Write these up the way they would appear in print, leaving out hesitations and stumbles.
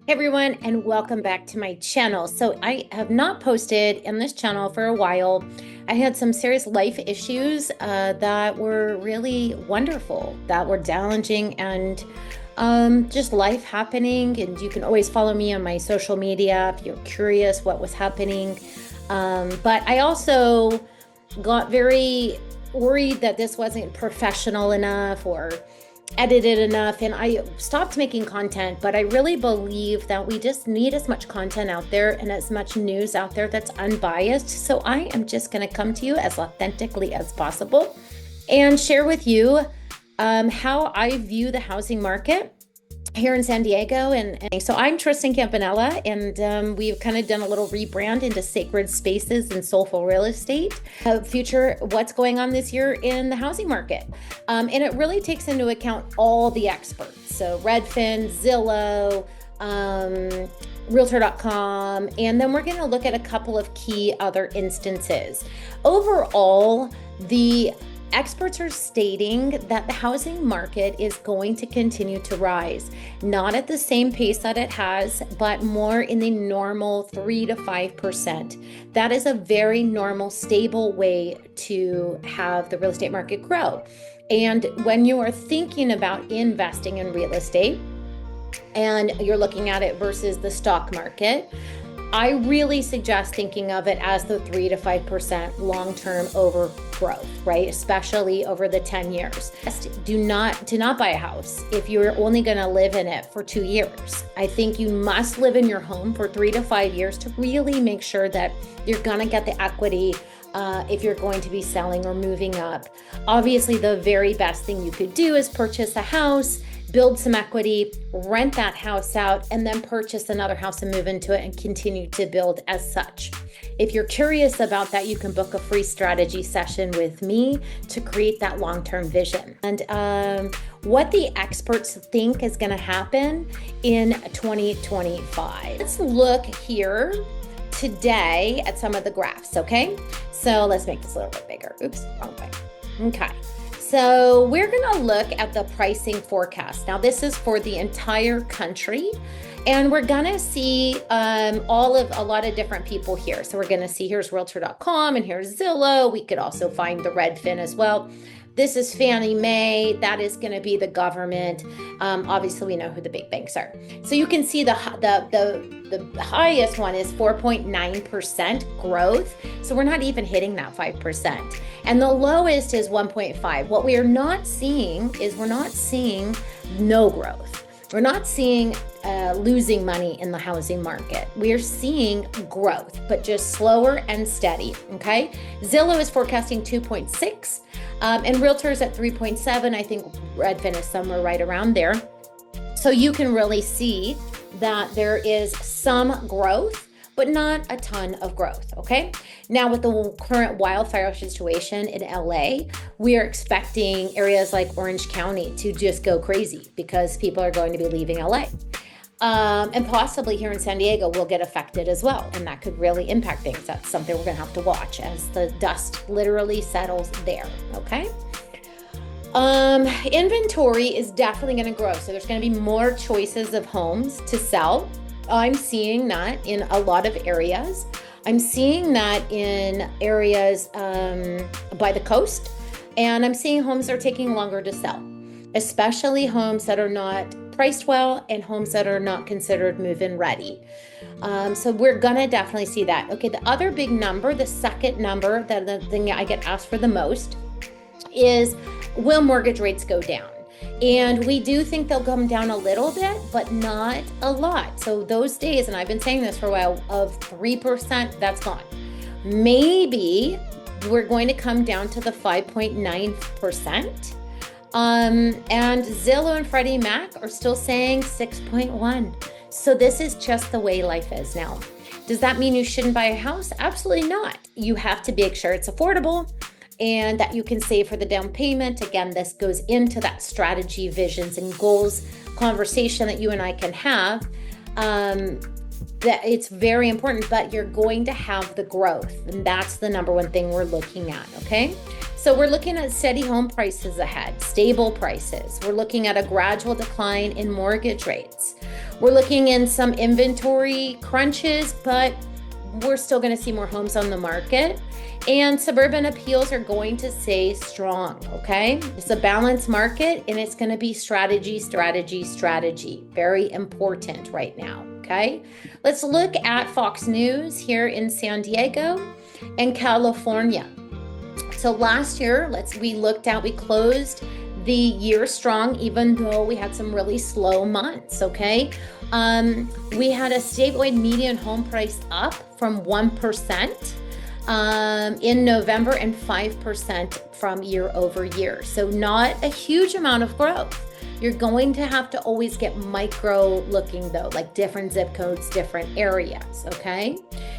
Hey everyone, and welcome back to my channel. So I have not posted in this channel for a while. I had some serious life issues that were really wonderful, that were challenging, and just life happening. And you can always follow me on my social media if you're curious what was happening. But I also got very worried that this wasn't professional enough or edited enough, and I stopped making content. But I really believe that we just need as much content out there and as much news out there that's unbiased. So I am just going to come to you as authentically as possible and share with you how I view the housing market here in San Diego. And so I'm Tristan Campanella, and we've kind of done a little rebrand into Sacred Spaces and Soulful Real Estate. Future, what's going on this year in the housing market. And it really takes into account all the experts. So Redfin, Zillow, Realtor.com, and then we're going to look at a couple of key other instances. Overall, the experts are stating that the housing market is going to continue to rise, not at the same pace that it has, but more in the normal 3 to 5%. That is a very normal, stable way to have the real estate market grow. And when you are thinking about investing in real estate and you're looking at it versus the stock market, I really suggest thinking of it as the 3 to 5% long-term overgrowth, right? Especially over the 10 years. Do not buy a house if you're only going to live in it for 2 years. I think you must live in your home for 3 to 5 years to really make sure that you're going to get the equity if you're going to be selling or moving up. Obviously, the very best thing you could do is purchase a house, build some equity, rent that house out, and then purchase another house and move into it and continue to build as such. If you're curious about that, you can book a free strategy session with me to create that long-term vision. And what the experts think is going to happen in 2025. Let's look here today at some of the graphs, okay? So let's make this a little bit bigger. Oops, wrong way. Okay. So we're going to look at the pricing forecast. Now, this is for the entire country, and we're going to see a lot of different people here. So we're going to see here's Realtor.com and here's Zillow. We could also find the Redfin as well. This is Fannie Mae. That is going to be the government. Obviously, we know who the big banks are. So you can see the highest one is 4.9% growth. So we're not even hitting that 5%. And the lowest is 1.5. What we are not seeing is we're not seeing no growth. We're not seeing losing money in the housing market. We are seeing growth, but just slower and steady, okay? Zillow is forecasting 2.6, and Realtor's at 3.7. I think Redfin is somewhere right around there. So you can really see that there is some growth, but not a ton of growth, okay? Now, with the current wildfire situation in LA, we are expecting areas like Orange County to just go crazy because people are going to be leaving LA. And possibly here in San Diego will get affected as well, and that could really impact things. That's something we're gonna have to watch as the dust literally settles there, okay? Inventory is definitely gonna grow, so there's gonna be more choices of homes to sell. I'm seeing that in a lot of areas. I'm seeing that in areas by the coast, and I'm seeing homes that are taking longer to sell, especially homes that are not priced well and homes that are not considered move-in ready. So we're gonna definitely see that. Okay, the other big number, the second number, the thing I get asked for the most is, will mortgage rates go down? And we do think they'll come down a little bit, but not a lot. So those days, and I've been saying this for a while, of 3%, that's gone. Maybe we're going to come down to the 5.9%. And Zillow and Freddie Mac are still saying 6.1. So this is just the way life is now. Does that mean you shouldn't buy a house? Absolutely not. You have to make sure it's affordable and that you can save for the down payment. Again, this goes into that strategy, visions, and goals conversation that you and I can have. That it's very important, but you're going to have the growth, and that's the number one thing we're looking at, okay? So we're looking at steady home prices ahead, stable prices. We're looking at a gradual decline in mortgage rates. We're looking in some inventory crunches, but we're still going to see more homes on the market. And suburban appeals are going to stay strong, okay? It's a balanced market, and it's going to be strategy, strategy, strategy. Very important right now, okay? Let's look at Fox News here in San Diego and California. So last year, we closed the year strong, even though we had some really slow months, okay? We had a statewide median home price up from 1% in November and 5% from year over year. So not a huge amount of growth. You're going to have to always get micro looking though, like different zip codes, different areas, okay?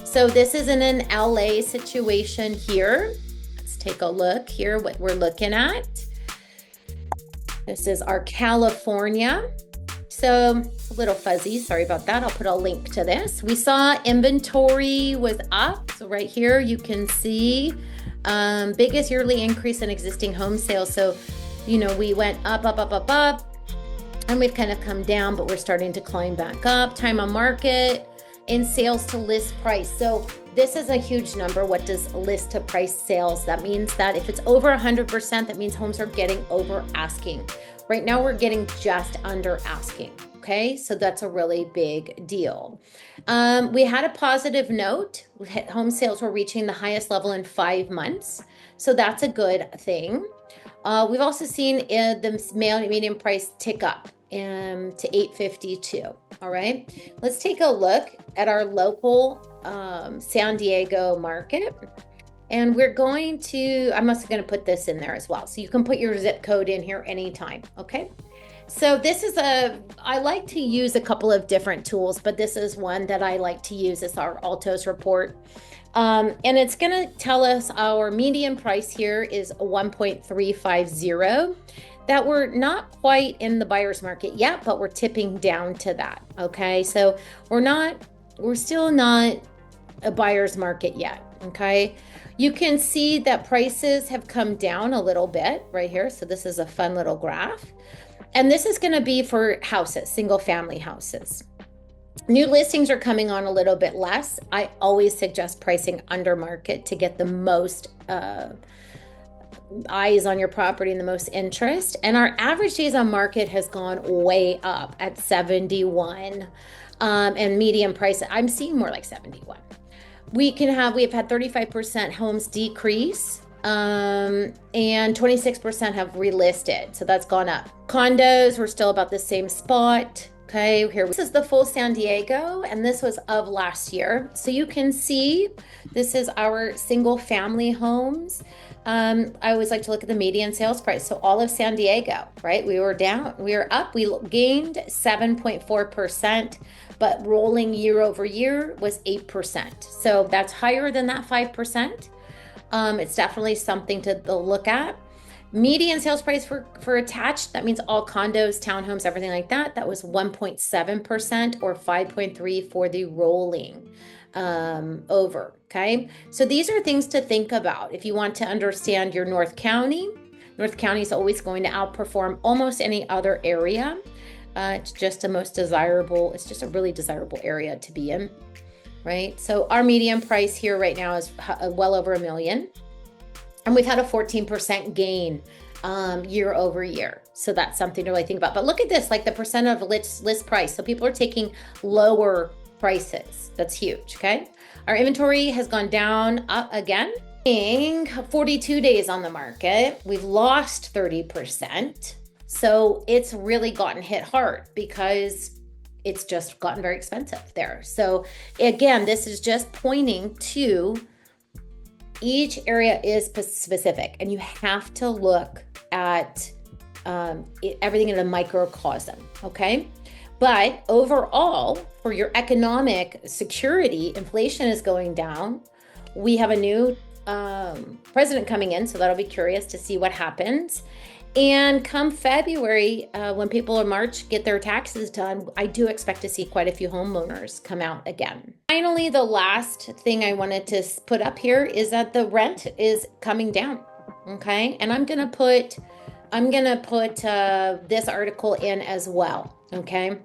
So this is in an LA situation here. Let's take a look here, what we're looking at. This is our California. So a little fuzzy, sorry about that. I'll put a link to this. We saw inventory was up. So right here, you can see biggest yearly increase in existing home sales. So, you know, we went up, and we've kind of come down, but we're starting to climb back up. Time on market and sales to list price. So this is a huge number. What does list to price sales? That means that if it's over 100%, that means homes are getting over asking. Right now we're getting just under asking. Okay, so that's a really big deal. We had a positive note. Home sales were reaching the highest level in 5 months. So that's a good thing. We've also seen the median price tick up to $852. All right, let's take a look at our local San Diego market. And we're going to, I'm also going to put this in there as well. So you can put your zip code in here anytime. Okay. So this is I like to use a couple of different tools, but this is one that I like to use. It's our Altos report. And it's going to tell us our median price here is 1.350. That we're not quite in the buyer's market yet, but we're tipping down to that. Okay. So we're still not a buyer's market yet. Okay. You can see that prices have come down a little bit right here. So this is a fun little graph. And this is going to be for houses, single family houses. New listings are coming on a little bit less. I always suggest pricing under market to get the most eyes on your property and the most interest. And our average days on market has gone way up at 71. And median price, I'm seeing more like 71. We've had 35% homes decrease, and 26% have relisted. So that's gone up. Condos, we're still about the same spot. Okay, here, this is the full San Diego, and this was of last year. So you can see, this is our single family homes. I always like to look at the median sales price. So all of San Diego, right? We were down, we were up, we gained 7.4%, but rolling year over year was 8%. So that's higher than that 5%. It's definitely something to look at. Median sales price for attached, that means all condos, townhomes, everything like that. That was 1.7% or 5.3 for the rolling over. Okay. So these are things to think about. If you want to understand your North County is always going to outperform almost any other area. It's just a really desirable area to be in. Right. So our median price here right now is well over $1 million. And we've had a 14% gain year over year. So that's something to really think about. But look at this, like the percent of list price. So people are taking lower prices. That's huge. Okay. Our inventory has gone down up again. 42 days on the market. We've lost 30%. So it's really gotten hit hard because it's just gotten very expensive there. So again, this is just pointing to each area is specific, and you have to look at everything in a microcosm, okay? But overall, for your economic security, inflation is going down. We have a new president coming in, so that'll be curious to see what happens. And come February, when people in March get their taxes done, I do expect to see quite a few homeowners come out again. Finally, the last thing I wanted to put up here is that the rent is coming down. Okay, and I'm gonna put this article in as well. Okay,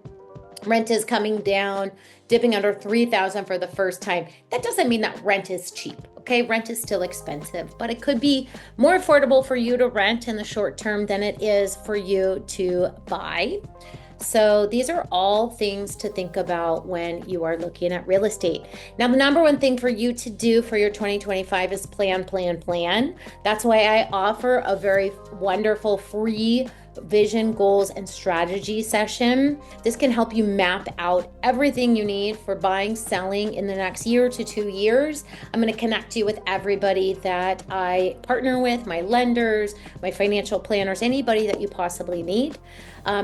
Rent is coming down, dipping under 3,000 for the first time. That doesn't mean that rent is cheap. Okay, rent is still expensive, but it could be more affordable for you to rent in the short term than it is for you to buy. So these are all things to think about when you are looking at real estate. Now, the number one thing for you to do for your 2025 is plan, plan, plan. That's why I offer a very wonderful free vision, goals, and strategy session. This can help you map out everything you need for buying, selling in the next year to 2 years. I'm going to connect you with everybody that I partner with, my lenders, my financial planners, anybody that you possibly need.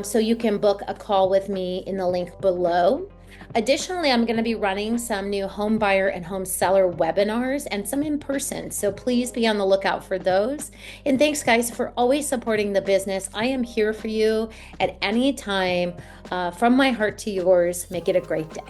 So you can book a call with me in the link below. Additionally, I'm going to be running some new home buyer and home seller webinars and some in person. So please be on the lookout for those. And thanks, guys, for always supporting the business. I am here for you at any time. From my heart to yours. Make it a great day.